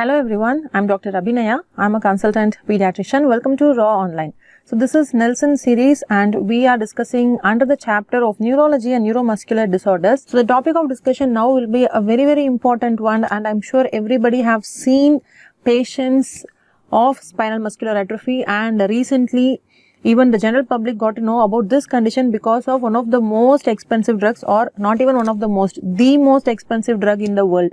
Hello everyone, I'm Dr. Abhinaya. I'm a consultant pediatrician. Welcome to Raw Online. So this is Nelson series and we are discussing under the chapter of neurology and neuromuscular disorders. So the topic of discussion now will be a very important one, and I'm sure everybody have seen patients of spinal muscular atrophy, and recently even the general public got to know about this condition because of one of the most expensive drugs, or not even one of the most expensive drug in the world,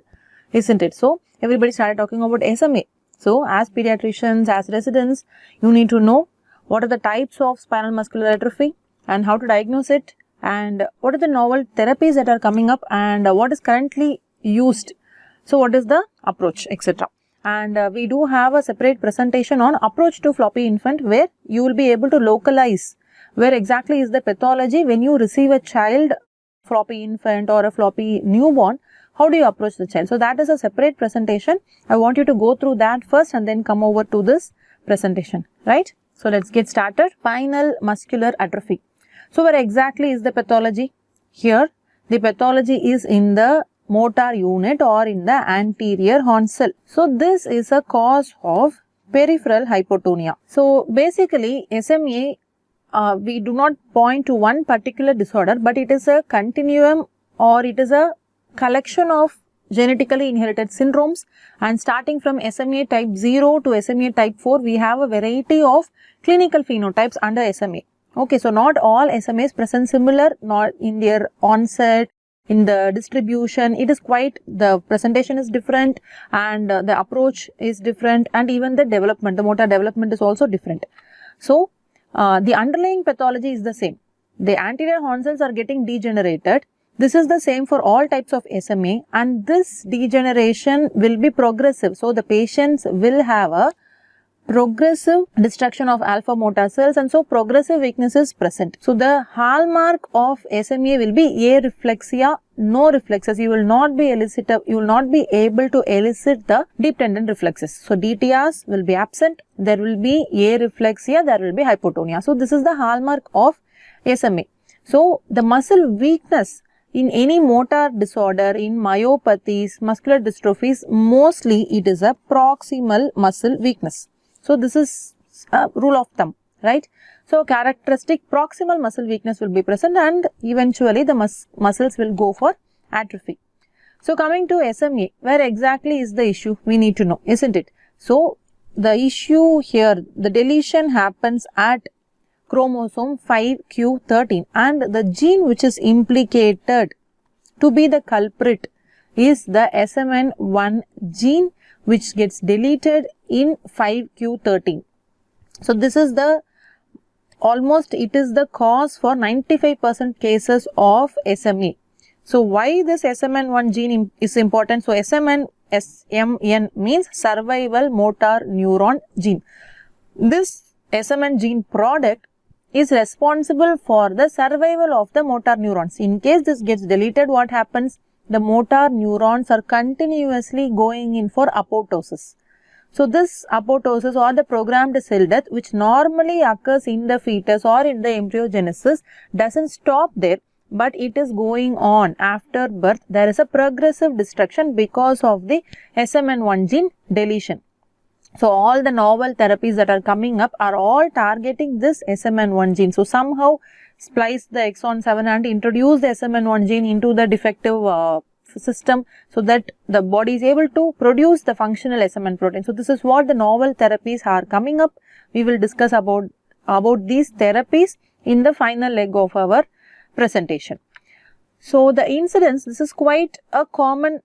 isn't it? So everybody started talking about SMA. So as pediatricians, as residents, you need to know what are the types of spinal muscular atrophy and how to diagnose it, and what are the novel therapies that are coming up, and what is currently used. So what is the approach, etc. And we do have a separate presentation on approach to floppy infant, where you will be able to localize where exactly is the pathology when you receive a child, floppy infant or a floppy newborn. How do you approach the child? So that is a separate presentation. I want you to go through that first and then come over to this presentation, right? So let's get started. Spinal muscular atrophy. So where exactly is the pathology? Here the pathology is in the motor unit or in the anterior horn cell. So this is a cause of peripheral hypotonia. So basically SMA, we do not point to one particular disorder, but it is a continuum, or it is a collection of genetically inherited syndromes, and starting from SMA type 0 to SMA type 4, we have a variety of clinical phenotypes under SMA. Okay, so not all SMAs present similar, not in their onset, in the distribution, it is quite, the presentation is different, and the approach is different, and even the development, the motor development is also different. So the underlying pathology is the same. The anterior horn cells are getting degenerated. This is the same for all types of SMA, and this degeneration will be progressive. So the patients will have a progressive destruction of alpha motor cells, and so progressive weakness is present. So the hallmark of SMA will be areflexia, no reflexes. You will not be able to elicit the deep tendon reflexes. So DTRs will be absent. There will be areflexia. There will be hypotonia. So this is the hallmark of SMA. So the muscle weakness in any motor disorder, in myopathies, muscular dystrophies, mostly it is a proximal muscle weakness. So this is a rule of thumb, right? So characteristic proximal muscle weakness will be present, and eventually the muscles will go for atrophy. So coming to SMA, where exactly is the issue? We need to know, isn't it? So the issue here, the deletion happens at chromosome 5q13, and the gene which is implicated to be the culprit is the SMN1 gene, which gets deleted in 5q13. So this is the it is the cause for 95% cases of SMA. So why this SMN1 gene is important? So SMN means survival motor neuron gene. This SMN gene product is responsible for the survival of the motor neurons. In case this gets deleted, what happens? The motor neurons are continuously going in for apoptosis. So this apoptosis, or the programmed cell death, which normally occurs in the fetus or in the embryogenesis, doesn't stop there, but it is going on after birth. There is a progressive destruction because of the SMN1 gene deletion. So all the novel therapies that are coming up are all targeting this SMN1 gene. So somehow splice the exon 7 and introduce the SMN1 gene into the defective system, so that the body is able to produce the functional SMN protein. So this is what the novel therapies are coming up. We will discuss about these therapies in the final leg of our presentation. So the incidence, this is quite a common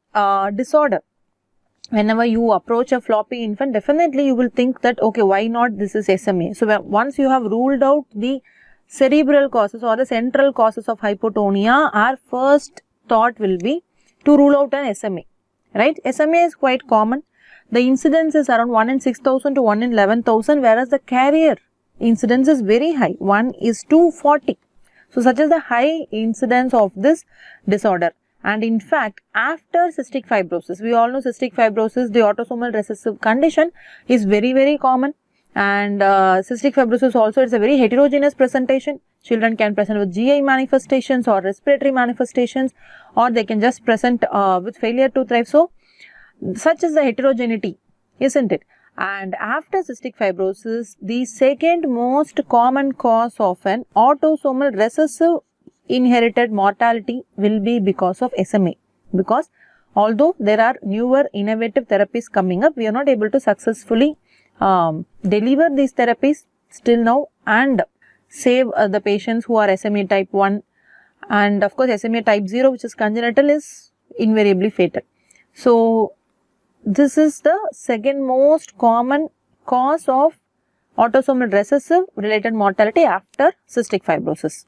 disorder. Whenever you approach a floppy infant, definitely you will think that, okay, why not this is SMA. So once you have ruled out the cerebral causes or the central causes of hypotonia, our first thought will be to rule out an SMA, right? SMA is quite common. The incidence is around 1 in 6,000 to 1 in 11,000, whereas the carrier incidence is very high, 1 is to 40. So such is the high incidence of this disorder. And in fact, after cystic fibrosis, we all know cystic fibrosis, the autosomal recessive condition, is very common. And cystic fibrosis also, it's a very heterogeneous presentation. Children can present with GI manifestations or respiratory manifestations, or they can just present with failure to thrive. So such is the heterogeneity isn't it? And after cystic fibrosis, the second most common cause of an autosomal recessive inherited mortality will be because of SMA. Because although there are newer innovative therapies coming up, we are not able to successfully deliver these therapies still now and save the patients who are SMA type 1, and of course SMA type 0, which is congenital, is invariably fatal. So this is the second most common cause of autosomal recessive related mortality after cystic fibrosis.